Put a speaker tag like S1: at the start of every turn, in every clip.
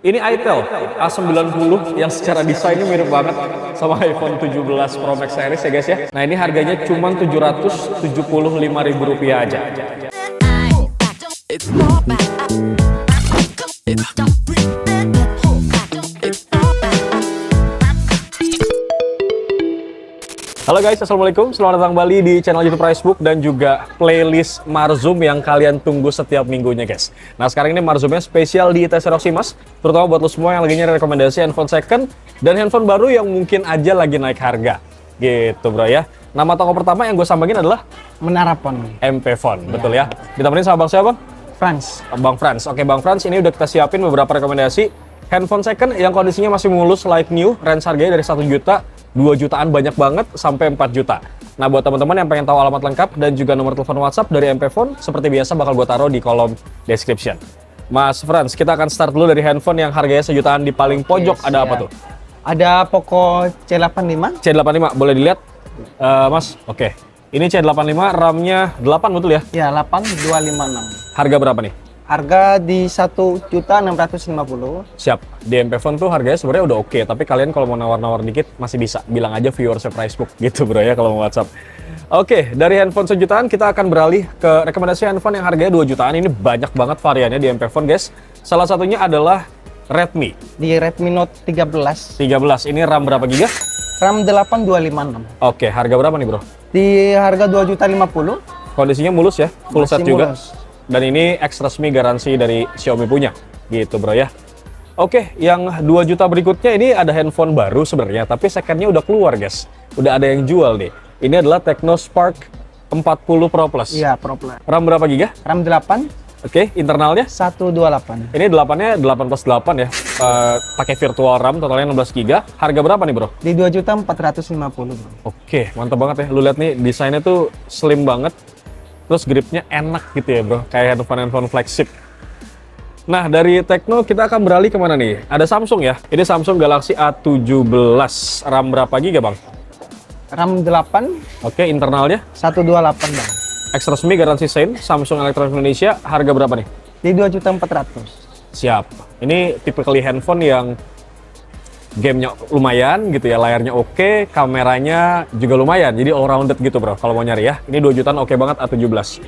S1: Ini itel A90 yang secara desainnya mirip banget sama iPhone 17 Pro Max series ya guys ya. Nah ini harganya cuma Rp775.000 aja. Halo guys, assalamualaikum. Selamat datang kembali di channel YouTube Pricebook dan juga playlist Marzum yang kalian tunggu setiap minggunya guys. Nah sekarang ini Marzumnya spesial di ITC Roxy Mas, terutama buat lo semua yang lagi nyari rekomendasi handphone second dan handphone baru yang mungkin aja lagi naik harga. Gitu bro ya. Nama toko pertama yang gue sambangin adalah
S2: Menara Phone.
S1: MP Phone, betul ya. Ditemenin sama Bang siapa Bang?
S2: Frans.
S1: Bang Frans. Oke Bang Frans, ini udah kita siapin beberapa rekomendasi handphone second yang kondisinya masih mulus like new, range harganya dari 1 juta, 2 jutaan banyak banget, sampai 4 juta. Nah, buat teman-teman yang pengen tahu alamat lengkap dan juga nomor telepon WhatsApp dari MP Phone, seperti biasa bakal gue taruh di kolom description. Mas Frans, kita akan start dulu dari handphone yang harganya sejutaan di paling pojok. Ada apa tuh?
S2: Ada Poco C85.
S1: C85, boleh dilihat, Mas? Oke. Ini C85, RAM-nya 8 betul ya?
S2: Ya, 8256.
S1: Harga berapa nih?
S2: Harga di 1.650.000.
S1: Siap. Di MP Phone tuh harganya sebenarnya udah oke, tapi kalian kalau mau nawar-nawar dikit masih bisa. Bilang aja viewersnya Pricebook gitu bro ya kalau mau WhatsApp. Oke, dari handphone sejutaan kita akan beralih ke rekomendasi handphone yang harganya 2 jutaan. Ini banyak banget variannya di MP Phone guys. Salah satunya adalah Redmi.
S2: Di Redmi Note 13.
S1: 13, ini RAM berapa giga?
S2: RAM 8256.
S1: Oke, harga berapa nih bro?
S2: Di harga 2.050.000.
S1: Kondisinya mulus ya? Full set
S2: Masih
S1: juga?
S2: mulus.
S1: Dan ini X resmi garansi dari Xiaomi punya. Gitu bro ya. Oke, yang 2 juta berikutnya ini ada handphone baru sebenarnya, tapi secondnya udah keluar guys. Udah ada yang jual nih. Ini adalah Tecno Spark 40 Pro Plus.
S2: Iya, Pro Plus.
S1: RAM berapa giga?
S2: RAM 8.
S1: Oke, internalnya?
S2: 128.
S1: Ini 8-nya 8 plus 8 ya. Pakai virtual RAM, totalnya 16 giga. Harga berapa nih bro?
S2: Di 2.450.000 bro.
S1: Oke, mantap banget ya. Lu lihat nih, desainnya tuh slim banget. Terus gripnya enak gitu ya bro, kayak handphone flagship. Nah dari Tecno kita akan beralih kemana nih? Ada Samsung ya, ini Samsung Galaxy A17. RAM berapa giga bang?
S2: RAM 8.
S1: Oke, internalnya?
S2: 128 bang.
S1: X resmi garansi Sein, Samsung Electronics Indonesia. Harga berapa nih?
S2: Di 2.400.000.
S1: Siap. Ini typically handphone yang gamenya lumayan gitu ya, layarnya oke, kameranya juga lumayan, jadi all rounded gitu bro kalau mau nyari ya. Ini 2 jutaan oke banget A17.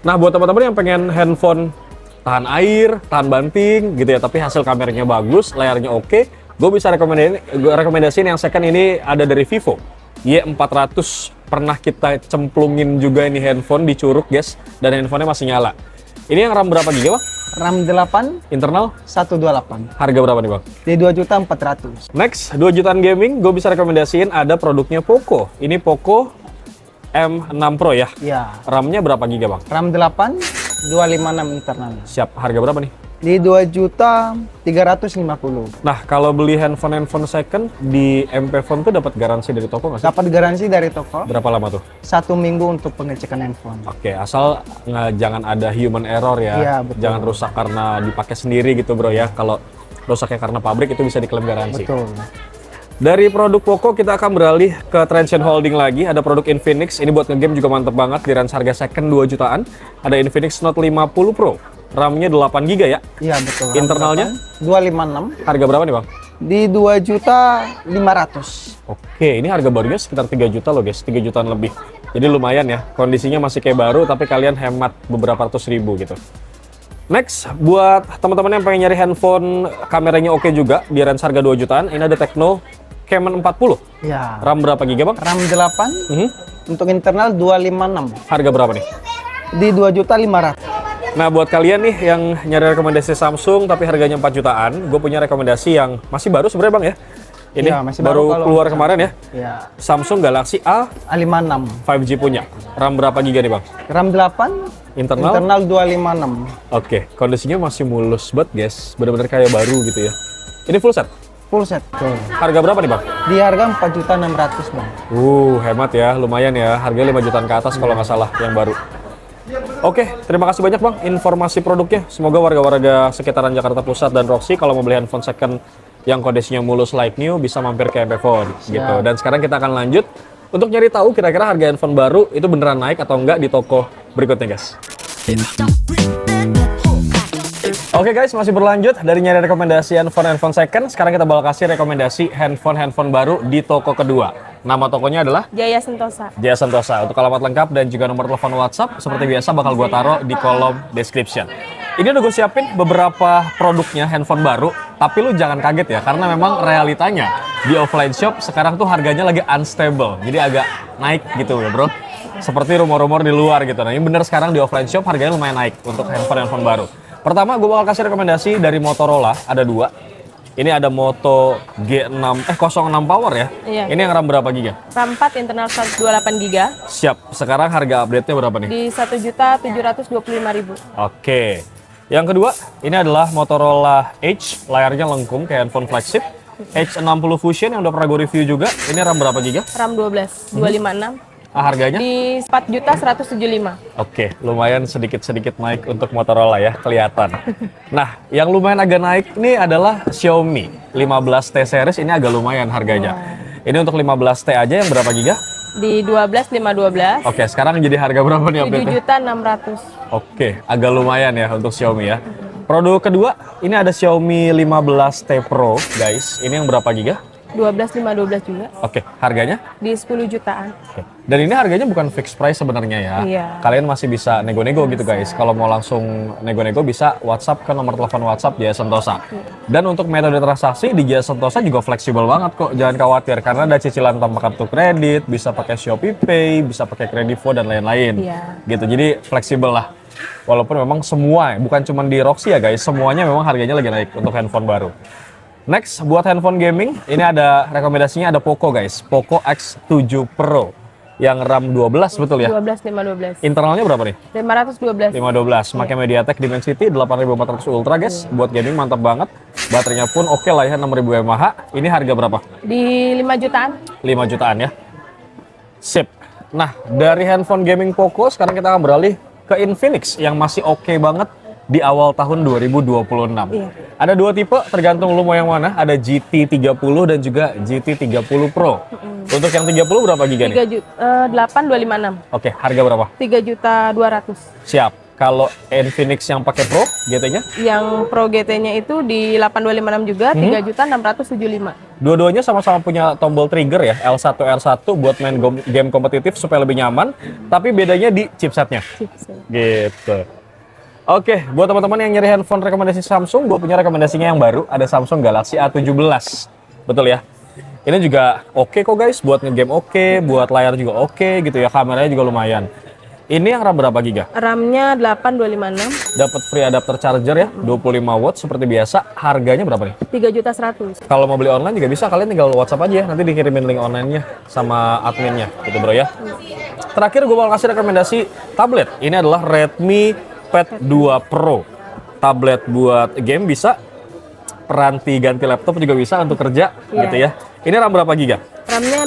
S1: Nah buat teman-teman yang pengen handphone tahan air, tahan banting gitu ya, tapi hasil kameranya bagus, layarnya oke, gue bisa rekomendasiin yang second ini ada dari Vivo Y400. Pernah kita cemplungin juga ini handphone di Curug guys, dan handphonenya masih nyala. Ini yang RAM berapa giga bang?
S2: RAM 8.
S1: Internal?
S2: 128.
S1: Harga berapa nih bang?
S2: Di 2.400.000.
S1: Next, 2 jutaan gaming, gue bisa rekomendasiin ada produknya Poco. Ini Poco M6 Pro ya?
S2: Ya.
S1: RAM-nya berapa giga bang?
S2: RAM 8, 256 internalnya.
S1: Siap, harga berapa nih?
S2: Di 2.350.000.
S1: Nah, kalau beli handphone second di MP Phone tuh dapat garansi dari toko nggak sih?
S2: Dapat garansi dari toko.
S1: Berapa lama tuh?
S2: 1 minggu untuk pengecekan handphone.
S1: Oke, asal jangan ada human error ya.
S2: Iya, betul.
S1: Jangan rusak karena dipakai sendiri gitu bro ya. Kalau rusaknya karena pabrik itu bisa diklaim garansi.
S2: Betul.
S1: Dari produk Poco kita akan beralih ke Transsion Holding lagi. Ada produk Infinix, ini buat ngegame juga mantep banget. Di range harga second 2 jutaan. Ada Infinix Note 50 Pro. RAM-nya 8 GB ya?
S2: Iya betul.
S1: Internalnya?
S2: 256.
S1: Harga berapa nih bang?
S2: Di 2.500.000.
S1: Oke, ini harga barunya sekitar 3 juta loh guys, 3 jutaan lebih. Jadi lumayan ya, kondisinya masih kayak baru tapi kalian hemat beberapa ratus ribu gitu. Next, buat teman-teman yang pengen nyari handphone kameranya oke juga, di range harga 2 jutaan, ini ada Tecno Camon 40.
S2: Ya.
S1: RAM berapa giga bang?
S2: RAM 8. Untuk internal 256.
S1: Harga berapa nih?
S2: Di 2.500.000.
S1: Nah buat kalian nih yang nyari rekomendasi Samsung tapi harganya 4 jutaan, gue punya rekomendasi yang masih baru sebenarnya bang ya. Ini
S2: ya, masih
S1: baru keluar kemarin ya.
S2: Ya.
S1: Samsung Galaxy
S2: A56.
S1: 5G punya. RAM berapa giga nih bang?
S2: RAM 8.
S1: Internal?
S2: Internal 256.
S1: Oke, kondisinya masih mulus banget guys. Bener-bener kayak baru gitu ya. Ini full set?
S2: Full set. Betul.
S1: Harga berapa nih bang?
S2: Di harga 4.600.000 bang.
S1: Hemat ya, lumayan ya. Harganya 5 jutaan ke atas kalau nggak salah yang baru. Oke, terima kasih banyak bang informasi produknya. Semoga warga-warga sekitaran Jakarta Pusat dan Roxy kalau mau beli handphone second yang kondisinya mulus like new bisa mampir ke MP Phone gitu. Dan sekarang kita akan lanjut untuk nyari tahu kira-kira harga handphone baru itu beneran naik atau enggak di toko berikutnya guys. Oke guys, masih berlanjut dari nyari rekomendasi handphone second. Sekarang kita bakal kasih rekomendasi handphone baru di toko kedua. Nama tokonya adalah
S3: Jaya Sentosa.
S1: Jaya Sentosa. Untuk alamat lengkap dan juga nomor telepon WhatsApp seperti biasa bakal gua taruh di kolom description. Ini udah gue siapin beberapa produknya handphone baru, tapi lu jangan kaget ya, karena memang realitanya di offline shop sekarang tuh harganya lagi unstable, jadi agak naik gitu ya bro. Seperti rumor-rumor di luar gitu. Nah ini bener sekarang di offline shop harganya lumayan naik untuk handphone baru. Pertama gue bakal kasih rekomendasi dari Motorola, ada dua. Ini ada Moto G6, 06 Power ya?
S3: Iya.
S1: Ini yang RAM berapa giga?
S3: RAM 4 internal 128 GB
S1: Siap, sekarang harga update-nya berapa nih?
S3: di 1.725.000.
S1: Oke. Yang kedua, ini adalah Motorola Edge, layarnya lengkung kayak handphone flagship. H60 Fusion yang udah pernah gue review juga. Ini RAM berapa giga?
S3: RAM 12 256
S1: Harganya?
S3: di 4.175.000.
S1: Oke, lumayan sedikit-sedikit naik untuk Motorola ya, kelihatan. Nah, yang lumayan agak naik nih adalah Xiaomi 15T series, ini agak lumayan harganya. Ini untuk 15T aja yang berapa giga?
S3: Di 12.512
S1: Oke, sekarang jadi harga berapa nih update-nya?
S3: 7.600.000.
S1: Oke, agak lumayan ya untuk Xiaomi ya. Produk kedua, ini ada Xiaomi 15T Pro, guys. Ini yang berapa giga?
S3: 12.512 juga
S1: Oke, harganya?
S3: di 10 jutaan.
S1: Oke. Dan ini harganya bukan fixed price sebenarnya ya.
S3: Iya.
S1: Kalian masih bisa nego-nego gitu guys. Kalau mau langsung nego-nego bisa WhatsApp ke nomor telepon WhatsApp Jaya Sentosa. Dan untuk metode transaksi di Jaya Sentosa juga fleksibel banget kok. Jangan khawatir karena ada cicilan tanpa kartu kredit, bisa pakai Shopee Pay, bisa pakai Kredivo dan lain-lain.
S3: Iya.
S1: Gitu. Jadi fleksibel lah. Walaupun memang semua, bukan cuma di Roxy ya guys, semuanya memang harganya lagi naik untuk handphone baru. Next, buat handphone gaming, ini ada rekomendasinya ada Poco guys. Poco X7 Pro yang RAM 12 betul ya?
S3: 12.512.
S1: Internalnya berapa nih?
S3: 512.
S1: 512. Pakai MediaTek Dimensity 8400 Ultra guys. Buat gaming mantap banget. Baterainya pun oke lah ya 6000 mAh. Ini harga berapa?
S3: Di 5 jutaan.
S1: 5 jutaan ya. Sip. Nah, dari handphone gaming Poco sekarang kita akan beralih ke Infinix yang masih oke banget di awal tahun 2026.
S3: Iya.
S1: Ada dua tipe, tergantung lu mau yang mana. Ada GT30 dan juga GT30 Pro. Untuk yang 30 berapa giga nih?
S3: 8.256.
S1: Oke, harga berapa?
S3: 3.200.000.
S1: Siap. Kalau Infinix yang pakai Pro, GT-nya?
S3: Yang Pro GT-nya itu di 8.256 juga, 3.675.
S1: Dua-duanya sama-sama punya tombol trigger ya, L1, R1 buat main game kompetitif supaya lebih nyaman. Tapi bedanya di chipsetnya. Gitu. Oke, buat teman-teman yang nyari handphone rekomendasi Samsung, gue punya rekomendasinya yang baru, ada Samsung Galaxy A17. Betul ya? Ini juga oke kok guys, buat ngegame oke, buat layar juga oke gitu ya, kameranya juga lumayan. Ini yang RAM berapa giga?
S3: RAM-nya 8.256.
S1: Dapat free adapter charger ya, 25 watt seperti biasa. Harganya berapa nih?
S3: 3.100.000.
S1: Kalau mau beli online juga bisa, kalian tinggal WhatsApp aja ya, nanti dikirimin link online-nya sama adminnya gitu bro ya. Terakhir gue bakal kasih rekomendasi tablet. Ini adalah Redmi Pad 2 Pro. Tablet buat game bisa, peranti ganti laptop juga bisa untuk kerja gitu ya. Ini RAM berapa giga?
S3: RAM-nya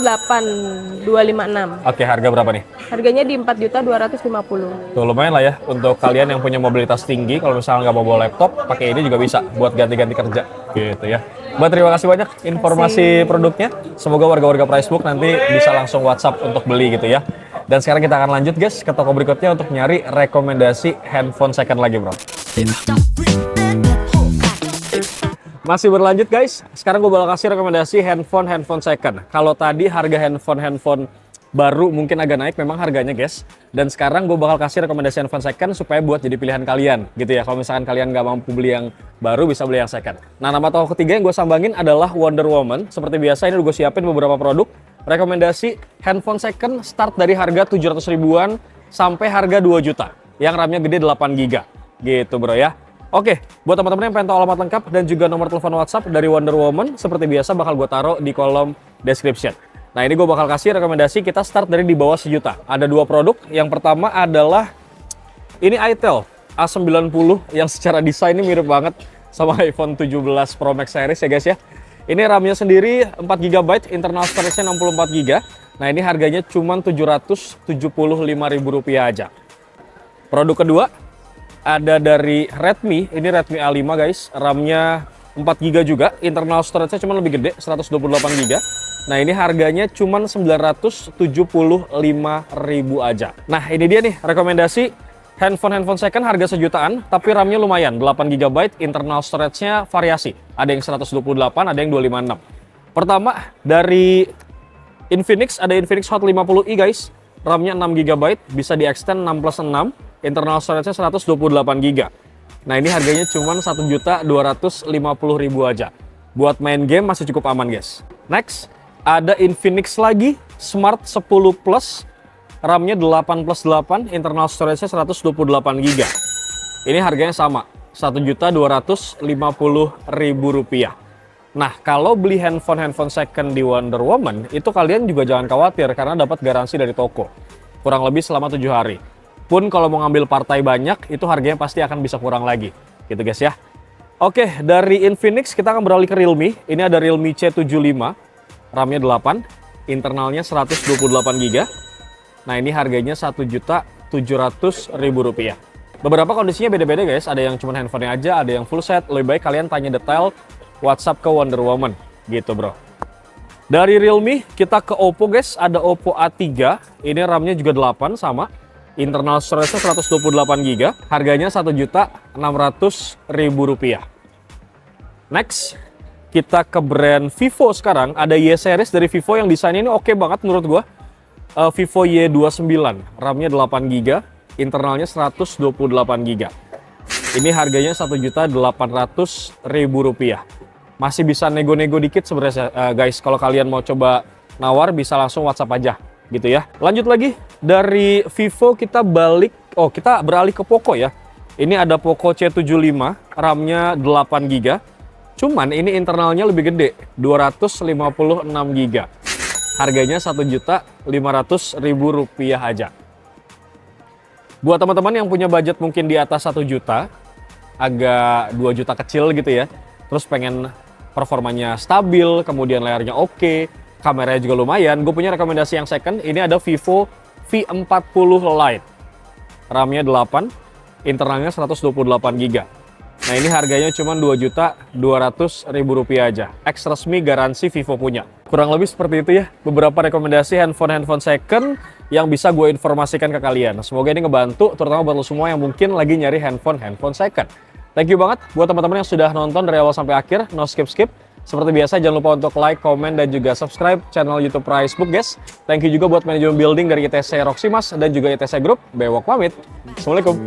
S3: 8.256.
S1: Oke, harga berapa nih?
S3: Harganya di 4.250.000.
S1: Tuh lumayan lah ya untuk kalian yang punya mobilitas tinggi. Kalau misalnya nggak mau bawa laptop, pakai ini juga bisa buat ganti-ganti kerja gitu ya. Mbak, terima kasih banyak informasi produknya. Semoga warga-warga Pricebook nanti bisa langsung WhatsApp untuk beli gitu ya. Dan sekarang kita akan lanjut guys ke toko berikutnya untuk nyari rekomendasi handphone second lagi bro. Masih berlanjut guys, sekarang gue bakal kasih rekomendasi handphone second. Kalau tadi harga handphone baru mungkin agak naik memang harganya guys. Dan sekarang gue bakal kasih rekomendasi handphone second supaya buat jadi pilihan kalian gitu ya. Kalau misalkan kalian nggak mampu beli yang baru bisa beli yang second. Nah, nama toko ketiga yang gue sambangin adalah Wonder Woman. Seperti biasa ini udah gue siapin beberapa produk. Rekomendasi handphone second start dari harga 700 ribuan sampai harga 2 juta. Yang RAM-nya gede 8 GB. Gitu bro ya. Oke, buat teman-teman yang pengen tahu alamat lengkap dan juga nomor telepon WhatsApp dari Wonder Woman, seperti biasa bakal gue taruh di kolom description. Nah ini gue bakal kasih rekomendasi kita start dari di bawah 1 juta. Ada dua produk, yang pertama adalah ini itel A90 yang secara desain ini mirip banget sama iPhone 17 Pro Max series ya guys ya. Ini RAM-nya sendiri 4 GB, internal storage-nya 64 GB. Nah ini harganya cuma Rp775.000 aja. Produk kedua ada dari Redmi, ini Redmi A5 guys, RAM-nya 4 GB juga, internal storage-nya cuma lebih gede, 128 GB. Nah ini harganya cuma Rp975.000 aja. Nah ini dia nih rekomendasi handphone second harga sejutaan, tapi RAM-nya lumayan, 8 GB, internal storage-nya variasi. Ada yang 128, ada yang 256. Pertama, dari Infinix, ada Infinix Hot 50i guys. RAM-nya 6 GB, bisa di-extend 6+6, internal storage-nya 128 GB. Nah ini harganya cuma 1.250.000 aja. Buat main game masih cukup aman guys. Next, ada Infinix lagi, Smart 10 Plus. RAM-nya 8+8, internal storage-nya 128 GB. Ini harganya sama, Rp1.250.000. Nah, kalau beli handphone second di Wonder Woman, itu kalian juga jangan khawatir karena dapat garansi dari toko. Kurang lebih selama 7 hari. Pun kalau mau ngambil partai banyak, itu harganya pasti akan bisa kurang lagi. Gitu guys ya. Oke, dari Infinix kita akan beralih ke Realme. Ini ada Realme C75, RAM-nya 8, internalnya 128 GB. Nah ini harganya Rp1.700.000. Beberapa kondisinya beda-beda guys, ada yang cuma handphonenya aja, ada yang full set. Lebih baik kalian tanya detail WhatsApp ke Wonder Woman, gitu bro. Dari Realme kita ke Oppo guys, ada Oppo A3. Ini RAM-nya juga 8 sama. Internal storage-nya 128 GB. Harganya Rp1.600.000. Next, kita ke brand Vivo sekarang. Ada Y series dari Vivo yang desainnya ini oke banget menurut gua. Vivo Y29, RAM-nya 8 GB, internalnya 128 GB. Ini harganya Rp1.800.000. Masih bisa nego-nego dikit sebenarnya guys. Kalau kalian mau coba nawar bisa langsung WhatsApp aja gitu ya. Lanjut lagi dari Vivo kita beralih ke Poco ya. Ini ada Poco C75, RAM-nya 8 GB. Cuman ini internalnya lebih gede, 256 GB. Harganya Rp1.500.000 aja. Buat teman-teman yang punya budget mungkin di atas 1 juta, agak 2 juta kecil gitu ya, terus pengen performanya stabil, kemudian layarnya oke, kameranya juga lumayan, gue punya rekomendasi yang second. Ini ada Vivo V40 Lite. RAM-nya 8, internalnya 128 GB. Nah ini harganya cuma Rp2.200.000 aja. Ex resmi garansi Vivo punya. Kurang lebih seperti itu ya, beberapa rekomendasi handphone second yang bisa gue informasikan ke kalian. Semoga ini ngebantu, terutama buat lo semua yang mungkin lagi nyari handphone second. Thank you banget buat teman-teman yang sudah nonton dari awal sampai akhir, no skip. Seperti biasa jangan lupa untuk like, comment, dan juga subscribe channel YouTube Pricebook guys. Thank you juga buat manajemen building dari ITC Roximas dan juga ITC Group. Bewok pamit. Assalamualaikum.